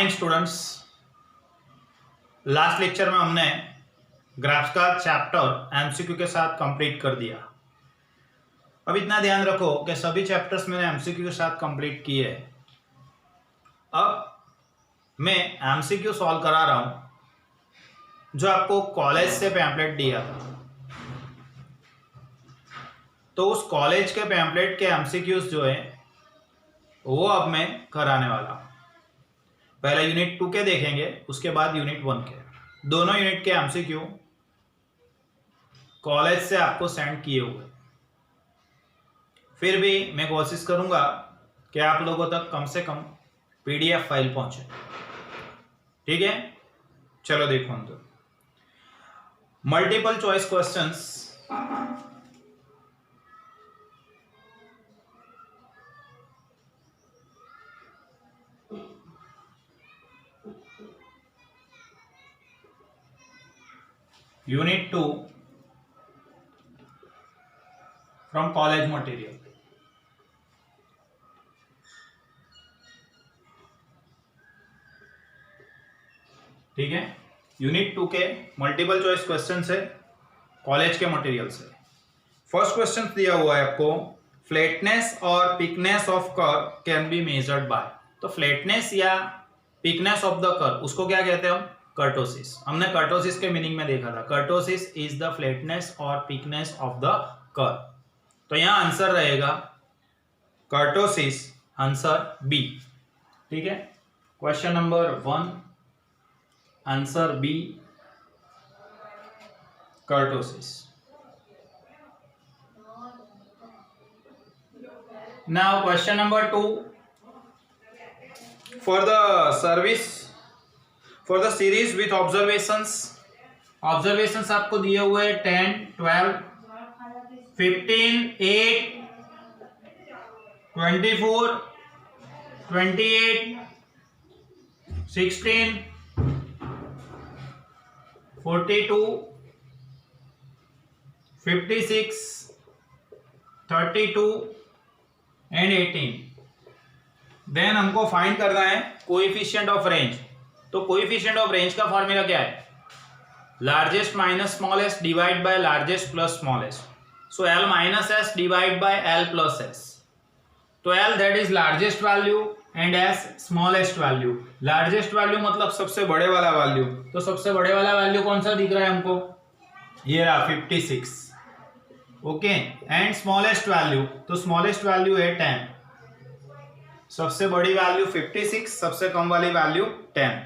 Morning students. Last lecture में हमने graphs का चैप्टर एमसीक्यू के साथ कंप्लीट कर दिया। अब इतना ध्यान रखो कि सभी चैप्टर्स मैंने एमसीक्यू के साथ कंप्लीट किए। अब मैं एमसीक्यू सॉल्व करा रहा हूं जो आपको कॉलेज से पैम्पलेट दिया था। तो उस कॉलेज के पैम्पलेट के एमसीक्यूज जो है वो अब मैं कराने वाला हूं। पहले यूनिट 2 के देखेंगे, उसके बाद यूनिट 1 के। दोनों यूनिट के एमसीक्यू कॉलेज से आपको सेंड किए हुए। फिर भी मैं कोशिश करूंगा कि आप लोगों तक कम से कम पीडीएफ फाइल पहुंचे। ठीक है, चलो देखो हम तो multiple choice questions. Unit 2 from college material. ठीक है, यूनिट 2 के मल्टीपल चॉइस क्वेश्चन है कॉलेज के मटेरियल से। फर्स्ट क्वेश्चन दिया हुआ है आपको, फ्लैटनेस और peakness of curve can be measured by. तो फ्लैटनेस या पिकनेस ऑफ द कर्व उसको क्या कहते हैं हम? कर्टोसिस। हमने कर्टोसिस के मीनिंग में देखा था, कर्टोसिस इज द फ्लैटनेस और पिकनेस ऑफ द कर्व। तो यहां आंसर रहेगा कर्टोसिस, आंसर बी। ठीक है, question number 1 answer B, kurtosis. Now question number 2, for the series with observations आपको दिए हुए 10, 12, 15, 8, 24, 28, 16, 42, 56, 32 एंड 18। देन हमको फाइंड करना है कोएफिशिएंट ऑफ रेंज। तो कोएफिशिएंट ऑफ रेंज का फॉर्मूला क्या है? Largest minus smallest divide by largest plus smallest. So L minus S divide by L plus S। तो L that is largest value and S smallest value. Largest value मतलब सबसे बड़े वाला value. तो सबसे बड़े वाला वैल्यू कौन सा दिख रहा है हमको? ये रहा 56। ओके, एंड स्मॉलेस्ट वैल्यू, तो स्मॉलेस्ट वैल्यू है 10। सबसे बड़ी वैल्यू 56, सबसे कम वाली वैल्यू 10।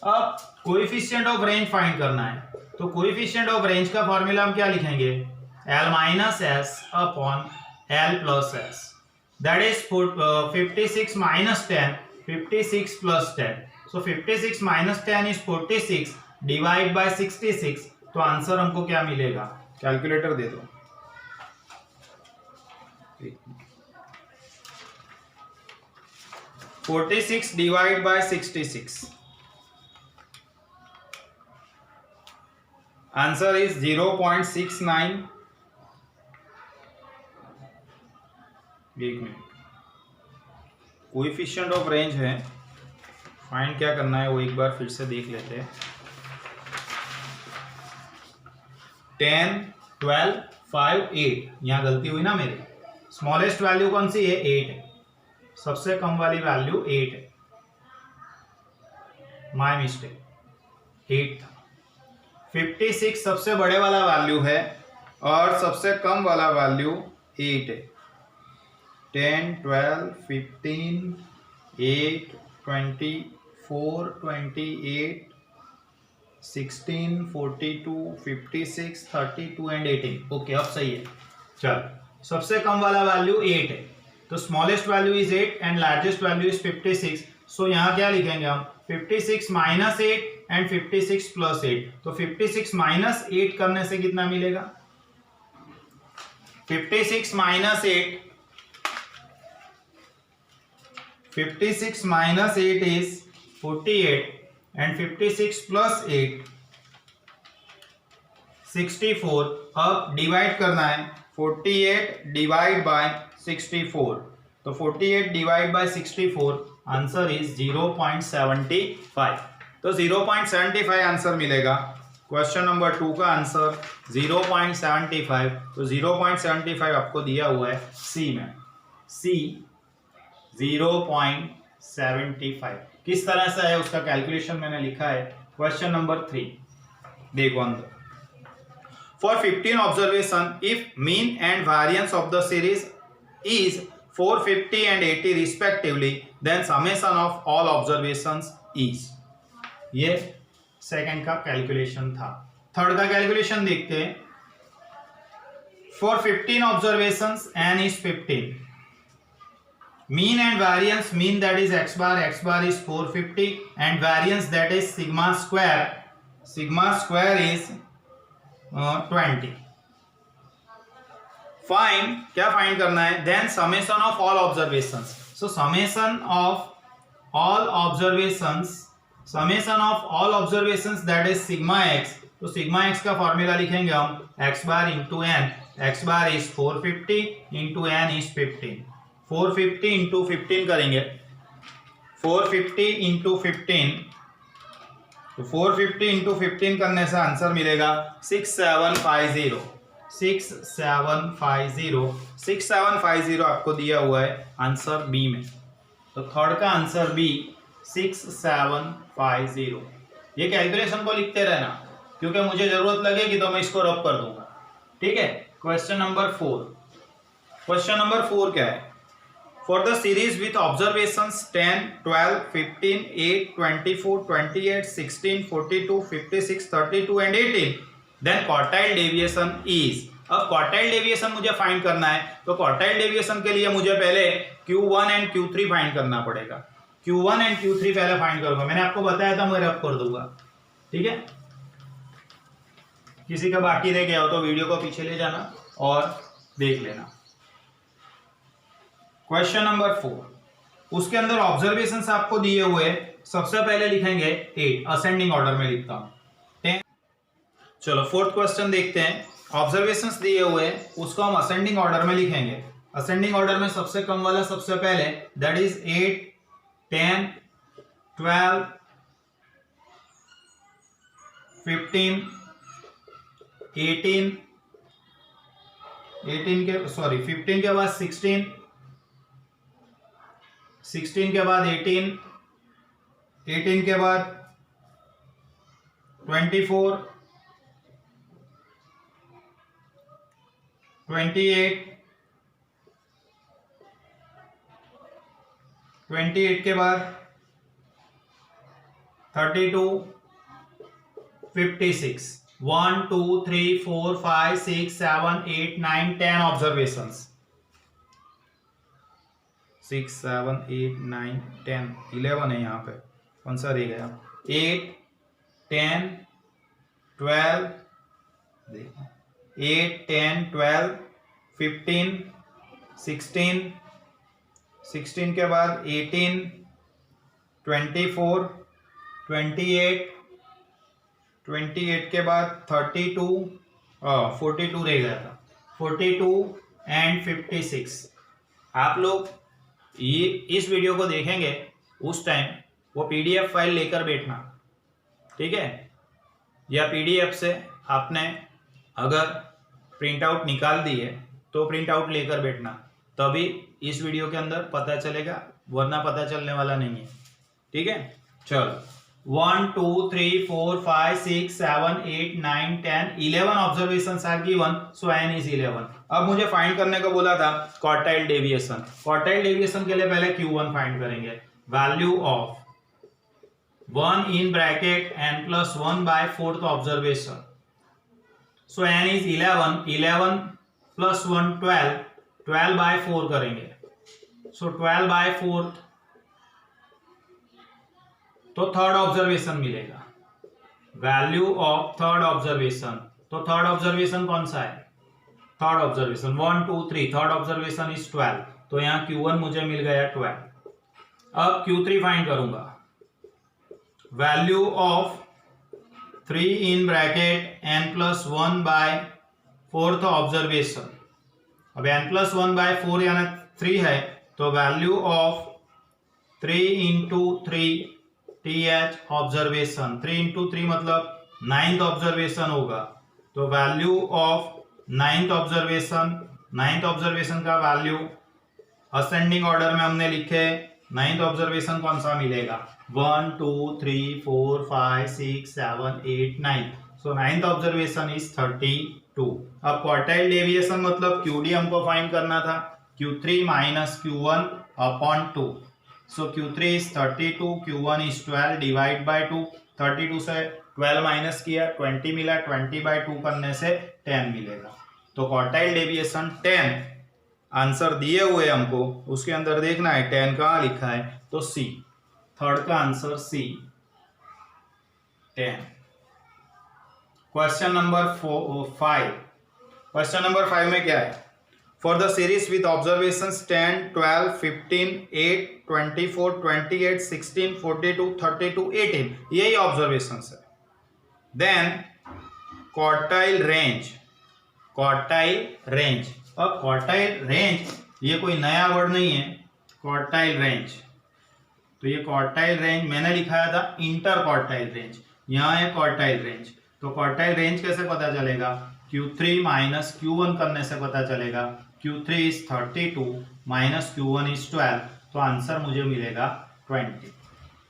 अब कोएफिशिएंट ऑफ रेंज फाइंड करना है। तो कोएफिशिएंट ऑफ रेंज का फॉर्मूला हम क्या लिखेंगे? L minus S upon L plus S। That is 56 minus 10, 56 plus 10। So 56 minus 10 is 46 divide by 66। तो आंसर हमको क्या मिलेगा? कैलकुलेटर दे दो। 46 डिवाइड बाय 66, आंसर इज 0.69। एक मिनट, कोएफिशिएंट ऑफ रेंज है, फाइंड क्या करना है वो एक बार फिर से देख लेते हैं। 10, 12, 5, 8, यहाँ गलती हुई ना मेरी। स्मॉलेस्ट वैल्यू कौन सी है? 8 है। सबसे कम वाली वैल्यू 8 है, माय मिस्टेक, 8 था। 56 सबसे बड़े वाला वैल्यू है और सबसे कम वाला वैल्यू 8 है। 10, 12, 15, 8, 24, 28, 16, 42, 56, 32 एंड 18। ओके, अब सही है। चल, सबसे कम वाला वैल्यू 8 है, तो smallest value is 8 and largest value is 56। सो यहाँ क्या लिखेंगे हम? 56 माइनस 8 एंड 56 प्लस 8। तो 56 माइनस 8 करने से कितना मिलेगा? 56 minus 8, 56 minus 8 is 48 and 56 plus 8 64। अब डिवाइड करना है, 48 डिवाइड बाय 64। तो 48 डिवाइड बाय 64 आंसर इज 0.75। तो 0.75 आंसर मिलेगा। क्वेश्चन नंबर 2 का आंसर 0.75। तो 0.75 आपको दिया हुआ है सी में, सी 0.75 किस तरह से है उसका कैलकुलेशन मैंने लिखा है। क्वेश्चन नंबर 3 देखो अंदर, for 15 observation if mean and variance of the series is 450 and 80 respectively, then summation of all observations is। ये सेकंड का कैलकुलेशन था। थर्ड का कैलकुलेशन देखते हैं। For 15 observations n is 15, mean and variance, mean that is x bar is 450 and variance that is sigma square is 20। Find, क्या find करना है? Then summation of all observations. So summation of all observations that is sigma X. तो sigma X का formula लिखेंगे हम X bar into N. X bar is 450 into N is 15। 450 into 15 करेंगे, 450 into 15। तो 450 into 15 करने से आंसर मिलेगा 6750। 6750 आपको दिया हुआ है आंसर बी में। तो थर्ड का आंसर बी 6750। ये कैलकुलेशन को लिखते रहना, क्योंकि मुझे जरूरत लगेगी तो मैं इसको रब कर दूंगा। ठीक है। Question number 4। क्वेश्चन नंबर 4 क्या है? For the series with observations 10, 12, 15, 8, 24, 28, 16, 42, 56, 32 and 18, then quartile deviation is. अब क्वार्टाइल डेविएशन मुझे फाइंड करना है। तो क्वार्टाइल डेविएशन के लिए मुझे पहले Q1 एंड Q3 फाइंड करना पड़ेगा। Q1 एंड Q3 पहले फाइंड करूंगा। मैंने आपको बताया था, मैं रब कर दूंगा। ठीक है। किसी का बाकी रह गया हो तो वीडियो को पीछे ले जाना और देख लेना। क्वेश्चन नंबर 4, उसके अंदर ऑब्जर्वेशंस आपको दिए हुए। सबसे पहले लिखेंगे 8, असेंडिंग ऑर्डर में लिखता हूं 10। चलो फोर्थ क्वेश्चन देखते हैं। ऑब्जर्वेशंस दिए हुए, उसको हम असेंडिंग ऑर्डर में लिखेंगे। असेंडिंग ऑर्डर में सबसे कम वाला सबसे पहले, दैट इज 8, 10, 12, 15, 18 15 के बाद 16, 16 के बाद 18, 18 के बाद 24, 28, 28 के बाद 32, 56। 1, 2, 3, 4, 5, 6, 7, 8, 9, 10 ऑब्जर्वेशंस। 6, 7, 8, 9, 10, 11 है यहाँ पे। कौन सा रह गया? 8, 10, 12, देखो 8, 10, 12, 15, 16, 16 के बाद 18, 24, 28, 28 के बाद 32, 42 रह गया था, 42 एंड 56। आप लोग ये इस वीडियो को देखेंगे उस टाइम वो पीडीएफ फाइल लेकर बैठना। ठीक है। या पीडीएफ से आपने अगर प्रिंट आउट निकाल दी है तो प्रिंट आउट लेकर बैठना, तभी इस वीडियो के अंदर पता चलेगा, वरना पता चलने वाला नहीं है। ठीक है। चलो 1, 2, 3, 4, 5, 6, 7, 8, 9, 10, 11 observations are given, so n is 11। अब मुझे फाइंड करने को बोला था क्वार्टाइल डेविएशन। क्वार्टाइल डेविएशन के लिए पहले Q1 फाइंड करेंगे। Value of 1 in bracket n plus 1 by 4th observation. So n is 11, 11 plus 1 12, 12 by 4 करेंगे। सो 12 बाय 4, तो थर्ड ऑब्जर्वेशन मिलेगा। Value of third observation. तो थर्ड ऑब्जर्वेशन कौन सा है? Third observation 1, 2, 3, third observation is 12। तो यहाँ Q1 मुझे मिल गया 12। अब Q3 फाइंड करूंगा। Value of 3 in bracket n plus 1 by 4th observation. अब n प्लस 1 बाय 4 यानी 3 है, तो वैल्यू ऑफ 3 × 3 TH ऑब्जर्वेशन, 3 × 3 मतलब 9th ऑब्जर्वेशन होगा, तो वैल्यू ऑफ 9th ऑब्जर्वेशन का वैल्यू असेंडिंग ऑर्डर में हमने लिखे। 9th ऑब्जर्वेशन कौन सा मिलेगा, 1 2 3 4 5 6 7 8 9, सो 9th ऑब्जर्वेशन इज 32। अब क्वार्टाइल डेविएशन मतलब QD हमको फाइंड करना था, Q3 - Q1 upon 2, so Q3 is 32, Q1 is 12 divide by 2, 32 से 12 माइनस किया 20 मिला, 20/2 करने से 10 मिलेगा। तो क्वार्टाइल डेविएशन 10 आंसर दिए हुए हमको, उसके अंदर देखना है 10 कहाँ लिखा है, तो सी, थर्ड का answer C 10। Question number 5, question number 5 में क्या है, for the series with observations 10 12 15 8 24 28 16 42 32 18, यही ऑब्जर्वेशंस है। देन क्वार्टाइल रेंज, अब क्वार्टाइल रेंज ये कोई नया वर्ड नहीं है, क्वार्टाइल रेंज, तो ये क्वार्टाइल रेंज मैंने लिखाया था इंटर क्वार्टाइल रेंज, यहाँ है क्वार्टाइल रेंज। तो क्वार्टाइल रेंज कैसे पता चलेगा, Q3 - Q1 करने से पता चलेगा। Q3 इज 32 - Q1 इज 12, तो आंसर मुझे मिलेगा 20।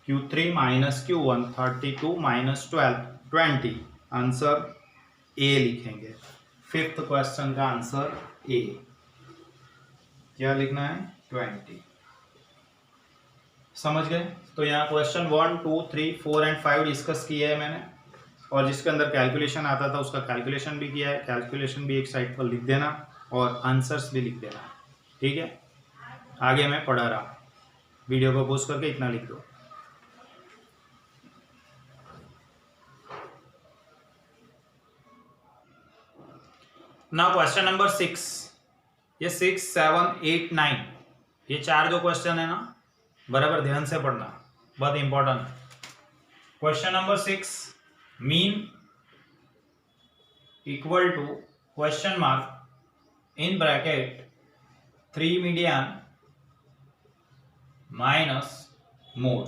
Q3 - Q1 32 - 12 20, आंसर ए लिखेंगे। 5th क्वेश्चन का आंसर ए, क्या लिखना है 20। समझ गए। तो यहाँ क्वेश्चन 1 2 3 4 एंड 5 डिस्कस किए है मैंने, और जिसके अंदर कैलकुलेशन आता था उसका कैलकुलेशन भी किया है, कैलकुलेशन भी एक साइड पर लिख देना और आंसर्स भी लिख देना, ठीक है। आगे मैं पढ़ा रहा, वीडियो को पॉज करके इतना लिख दो। नाउ क्वेश्चन नंबर 6, ये 6 7 8 9, ये 4 जो क्वेश्चन है ना, बराबर ध्यान से पढ़ना, बहुत इंपॉर्टेंट है। Question number 6, mean equal to question mark in bracket 3 median minus mode.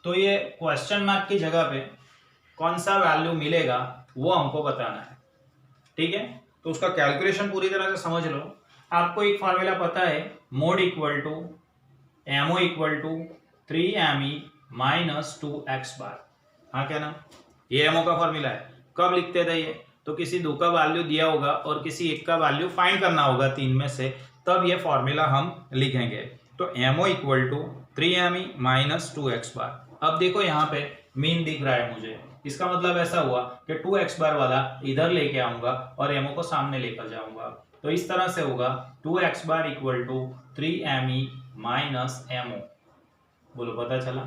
तो ये क्वेश्चन मार्क की जगह पे कौन सा वैल्यू मिलेगा वो हमको बताना है, ठीक है। तो उसका कैलकुलेशन पूरी तरह से समझ लो। आपको एक फॉर्मूला पता है, mode equal to MO equal to 3me - 2x bar, हाँ क्या ना, ये एमओ का फॉर्मूला है। कब लिखते थे ये, तो किसी दो का वैल्यू दिया होगा और किसी एक का वैल्यू फाइंड करना होगा 3 में से, तब ये फॉर्मूला हम लिखेंगे। तो ammo equal to 3me - 2x बार। अब देखो यहाँ पे मीन दिख रहा है मुझे, इसका मतलब ऐसा हुआ कि 2x बार वाला इधर लेके आऊंगा और एमओ को सामने लेकर जाऊंगा, तो इस तरह से होगा 2x bar equal to 3me - ammo. बोलो पता चला।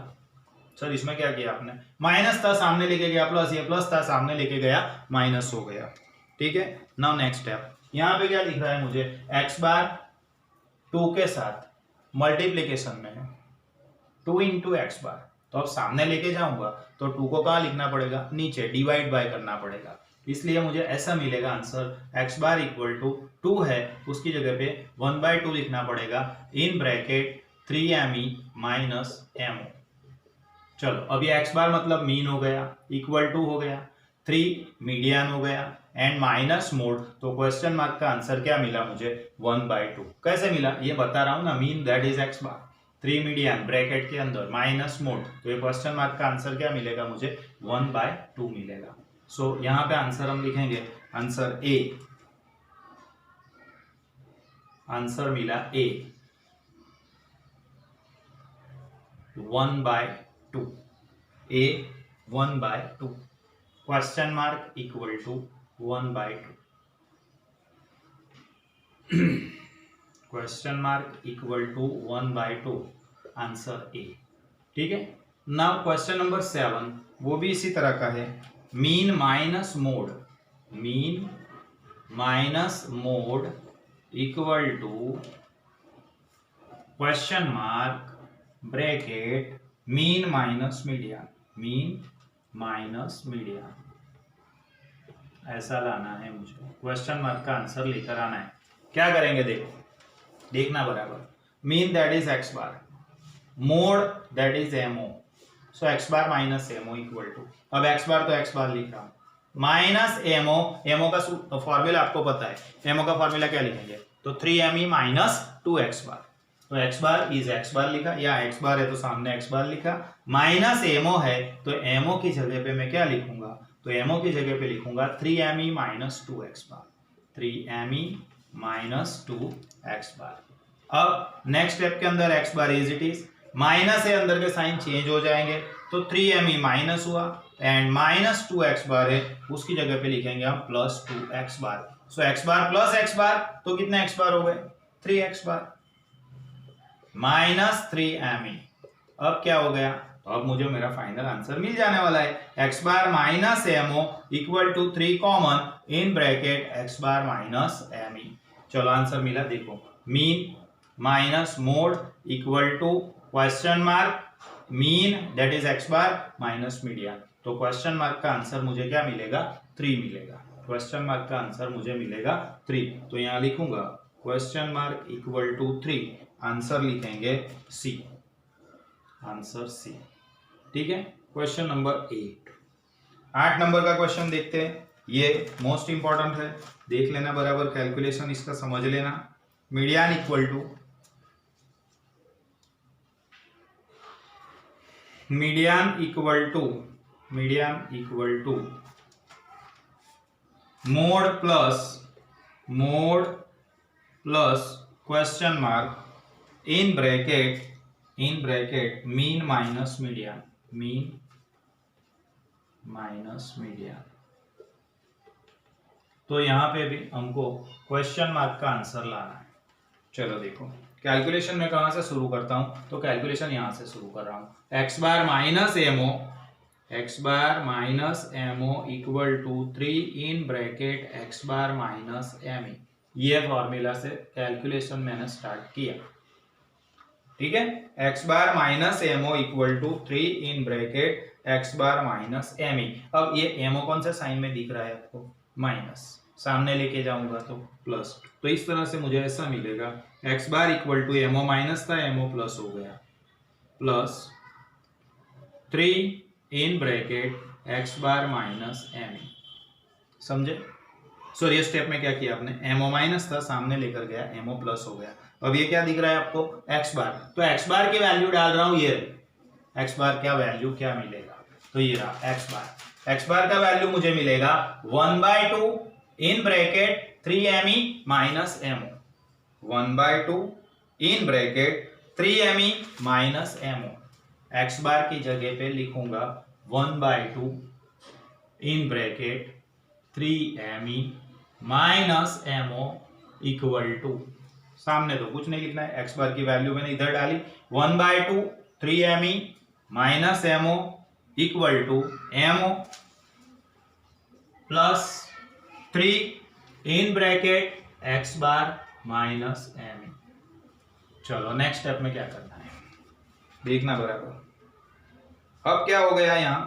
सर इसमें क्या किया आपने, माइनस था सामने लेके गया प्लस, ये प्लस था सामने लेके गया माइनस हो गया, ठीक है। नाउ नेक्स्ट स्टेप, यहाँ पे क्या लिख रहा है मुझे, x बार 2 के साथ मल्टीप्लीकेशन में है 2 × x बार, तो अब सामने लेके जाऊंगा तो 2 को कहाँ लिखना पड़ेगा, नीचे डिवाइड बाय करना पड़ेगा, इसलिए मुझे ऐसा मिलेगा answer, x bar equal to 2 है उसकी जगह पे 1/2 लिखना पड़ेगा इन ब्रैकेट 3me - एमओ। चलो अब ये x बार मतलब मीन हो गया, इक्वल टू हो गया, 3 मीडियन हो गया एंड माइनस मोड, तो क्वेश्चन मार्क का आंसर क्या मिला मुझे 1/2। कैसे मिला ये बता रहा हूं ना, mean that is x bar, 3 median bracket के अंदर माइनस मोड, तो ये क्वेश्चन मार्क का आंसर क्या मिलेगा मुझे 1/2 मिलेगा। सो यहाँ पे आंसर हम लिखेंगे, आंसर ए, आंसर मिला A 1/2, a 1/2, question mark equal to 1/2, question mark equal to 1/2, answer A, ठीक है। नाउ क्वेश्चन नंबर 7, वो भी इसी तरह का है, mean minus mode, mean minus mode equal to question mark bracket mean minus median, mean minus median, ऐसा लाना है मुझे, क्वेश्चन मार्क का आंसर लेकर आना है। क्या करेंगे देखो, देखना बराबर, mean that is X bar, mode that is MO, so X bar minus MO equal to, अब एक्स बार तो एक्स बार लिख रहा हूं, माइनस एमओ, एमओ का फॉर्मूला आपको पता है, एमओ का फॉर्मूला क्या लिखेंगे, तो 3me माइनस 2x बार, तो x बार इज x बार लिखा, या x बार है तो सामने x बार लिखा, माइनस एमओ है तो एमओ की जगह पे मैं क्या लिखूंगा, तो एमओ की जगह पे लिखूंगा 3me माइनस 2x बार, 3me माइनस 2x बार। अब नेक्स्ट स्टेप के अंदर x bar is it is, minus है अंदर के साइन चेंज हो जाएंगे, तो 3me माइनस हुआ एंड माइनस 2x बार है उसकी जगह पे लिखेंगे हम प्लस 2x बार, सो x बार प्लस x बार तो कितने x बार हो गए, 3x बार माइनस 3me। अब क्या हो गया, तो अब मुझे मेरा फाइनल आंसर मिल जाने वाला है, x bar minus MO equal to 3 common in bracket x bar minus me। चलो आंसर मिला, देखो mean minus mode equal to question mark mean that is x bar minus median, तो क्वेश्चन मार्क का answer मुझे क्या मिलेगा, 3 मिलेगा, question mark का आंसर मुझे मिलेगा 3, तो यहां लिखूंगा question mark equal to 3, answer लिखेंगे सी, आंसर सी। ठीक है, क्वेश्चन नंबर 8 नंबर का क्वेश्चन देखते हैं, ये मोस्ट इंपॉर्टेंट है, देख लेना बराबर, कैलकुलेशन इसका समझ लेना। Median equal to median equal to mode plus question mark in bracket mean minus median, तो यहां पे भी हमको क्वेश्चन मार्क का आंसर लाना है। चलो देखो कैलकुलेशन में कहां से शुरू करता हूं, तो कैलकुलेशन यहां से शुरू कर रहा हूं, x bar minus MO equal to 3 in bracket x bar minus me, ये फॉर्मूला से कैलकुलेशन मैंने स्टार्ट किया। ठीक है, x bar minus MO equal to 3 in bracket x bar minus me। अब ये एमओ कौन से साइन में दिख रहा है आपको, माइनस, सामने लेके जाऊंगा तो प्लस, तो इस तरह से मुझे ऐसा मिलेगा x bar equal to MO minus था, एमओ प्लस हो गया, plus 3 in bracket x bar minus me, समझे। सॉरी ये स्टेप में क्या किया आपने, एमओ माइनस था सामने लेकर गया, एमओ प्लस हो गया, अब ये क्या दिख रहा है आपको, x बार, तो x बार की वैल्यू डाल रहा हूं, ये x बार क्या वैल्यू क्या मिलेगा, तो ये रहा x बार का वैल्यू मुझे मिलेगा 1/2 in bracket 3me minus MO, 1/2 in bracket 3me minus MO, x bar की जगह पे लिखूंगा 1/2 in bracket 3me minus MO equal to, सामने तो कुछ नहीं लिखना है, x बार की वैल्यू मैंने इधर डाली, 1/2 3me minus MO equal to MO plus 3 in bracket x bar minus me। चलो नेक्स्ट स्टेप में क्या करना है, देखना बराबर। अब क्या हो गया यहां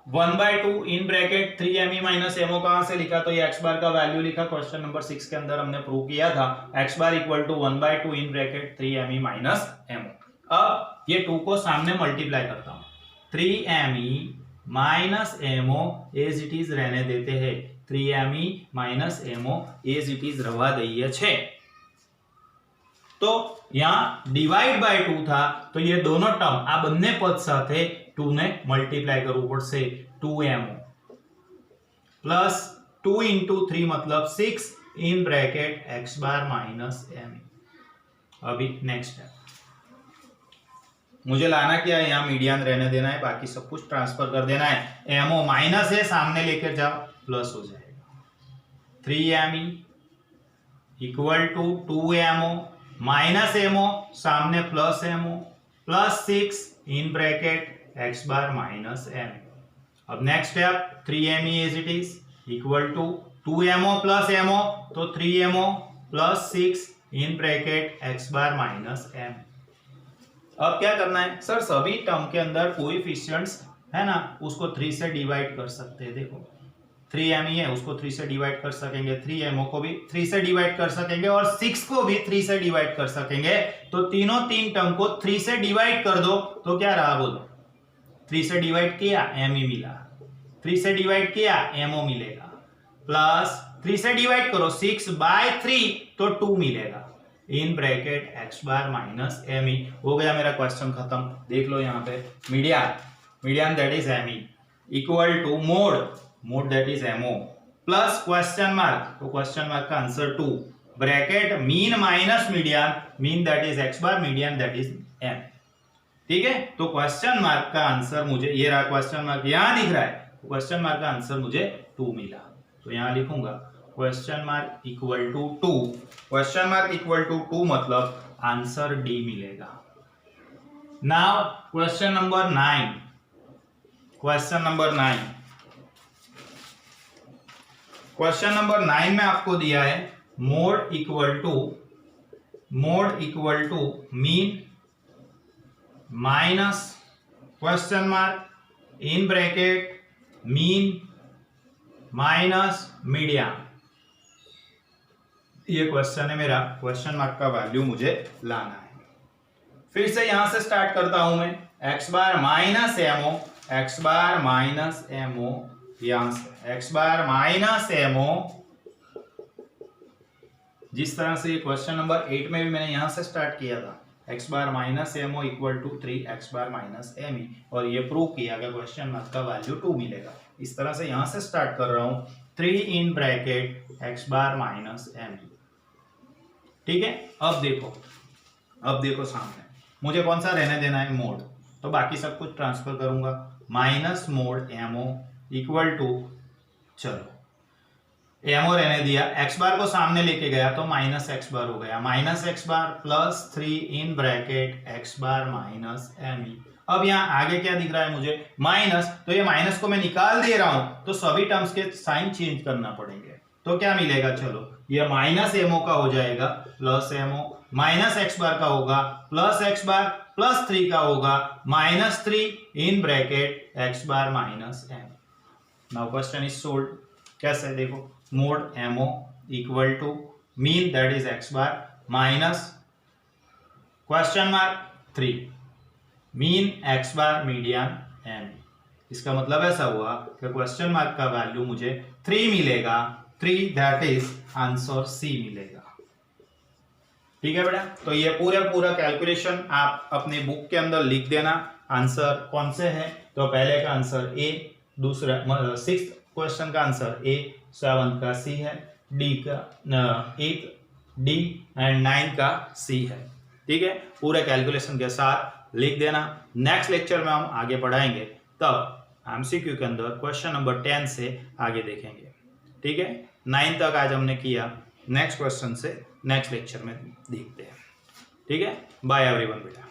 1/2 in bracket 3me minus ammo कहां से लिखा, तो ये x बार का वैल्यू लिखा, क्वेश्चन नंबर 6 के अंदर हमने प्रूव किया था, x bar equal to 1/2 in bracket 3me minus MO. अब ये 2 को सामने मल्टीप्लाई करता हूं, 3me minus MO as it is रहने देते हैं, 3me minus MO as it is रवा दઈએ છે, तो यहां डिवाइड बाय 2 था, तो ये दोनों टर्म आ બંને પદ સાથે 2 ને મલ્ટીપ્લાય કરવું પડશે, 2mo પ્લસ 2 into 3 मतलब 6 in bracket x bar minus me। अभी नेक्स्ट है, मुझे लाना क्या है, यहाँ मीडियन रहने देना है, बाकी सब कुछ ट्रांसफर कर देना है, एमओ माइनस है सामने लेकर जाओ, प्लस हो जाएगा, 3me equal to 2mo minus M O सामने plus M O plus 6 in bracket x bar minus m। अब next step 3me as it is equal to 2mo plus mo, तो 3mo plus 6 in bracket x bar minus m। अब क्या करना है sir, सभी term के अंदर कोएफिशिएंट्स है ना, उसको 3 से डिवाइड कर सकते हैं, देखो 3m है, उसको 3 से डिवाइड कर सकेंगे, 3mo को भी 3 से डिवाइड कर सकेंगे और 6 को भी 3 से डिवाइड कर सकेंगे। तो तीनों तीन टर्म को 3 से डिवाइड कर दो तो क्या रहा बोलो, 3 से डिवाइड किया me मिला, 3 से डिवाइड किया mo मिलेगा, प्लस 3 से डिवाइड करो 6/3 तो 2 मिलेगा, इन bracket x bar minus me। हो गया मेरा क्वेश्चन खत्म। देख लो यहाँ पे median that is me equal to mode that is mo plus question mark, तो क्वेश्चन मार्क का answer 2 bracket mean minus mean that is x bar, median that is m। ठीक है, तो क्वेश्चन मार्क का आंसर मुझे, ये रहा question mark यहाँ दिख रहा है, क्वेश्चन मार्क का आंसर मुझे 2 मिला। तो यहाँ लिखूंगा question mark equal to 2, question mark equal to 2 मतलब आंसर डी मिलेगा। Now question number 9, question number 9 में आपको दिया है mode equal to mean minus question mark in bracket mean minus median. ये क्वेश्चन है मेरा, क्वेश्चन मार्क का वैल्यू मुझे लाना है। फिर से यहां से स्टार्ट करता हूं मैं, x बार माइनस mo, यहां से x बार माइनस mo, जिस तरह से ये क्वेश्चन नंबर 8 में भी मैंने यहां से स्टार्ट किया था, x bar minus mo equal to 3x bar minus me, और ये प्रूव किया कि क्वेश्चन मार्क का वैल्यू 2 मिलेगा। इस तरह से यहां से स्टार्ट कर रहा हूं, 3 in bracket x bar minus me। ठीक है, अब देखो सामने मुझे कौन सा रहने देना है, मोड, तो बाकी सब कुछ ट्रांसफर करूंगा, minus mode mo equal to, चलो mo रहने दिया, x बार को सामने लेके गया तो माइनस x बार हो गया, minus x bar plus 3 in bracket x bar minus me। अब यहाँ आगे क्या दिख रहा है मुझे, माइनस, तो ये माइनस को मैं निकाल दे रहा हूं तो सभी टर्म्स के साइन चेंज करना पड़ेंगे, तो क्या मिलेगा, चलो ये माइनस mo का हो जाएगा plus mo, minus x bar का होगा प्लस x बार प्लस 3 का होगा minus 3 in bracket x bar minus m। Now question is solved. कैसे, देखो mode mo equal to mean that is x bar minus question mark 3 mean x bar median m। इसका मतलब ऐसा हुआ कि question mark का वैल्यू मुझे 3 मिलेगा, 3 दैट इज आंसर C मिलेगा। ठीक है बेटा, तो ये पूरा कैलकुलेशन आप अपने बुक के अंदर लिख देना। आंसर कौन से हैं, तो पहले का आंसर A, दूसरा 6th क्वेश्चन का आंसर A, 7th का C है, D का 8th D एंड 9 का C है। ठीक है, पूरे कैलकुलेशन के साथ लिख देना। नेक्स्ट लेक्चर में हम आगे बढ़ाएंगे, तब एमसीक्यू के अंदर क्वेश्चन नंबर 10 से आगे देखेंगे। ठीक है, 9 तक आज हमने किया, नेक्स्ट क्वेश्चन से नेक्स्ट लेक्चर में देखते हैं। ठीक है, बाय एवरीवन बेटा।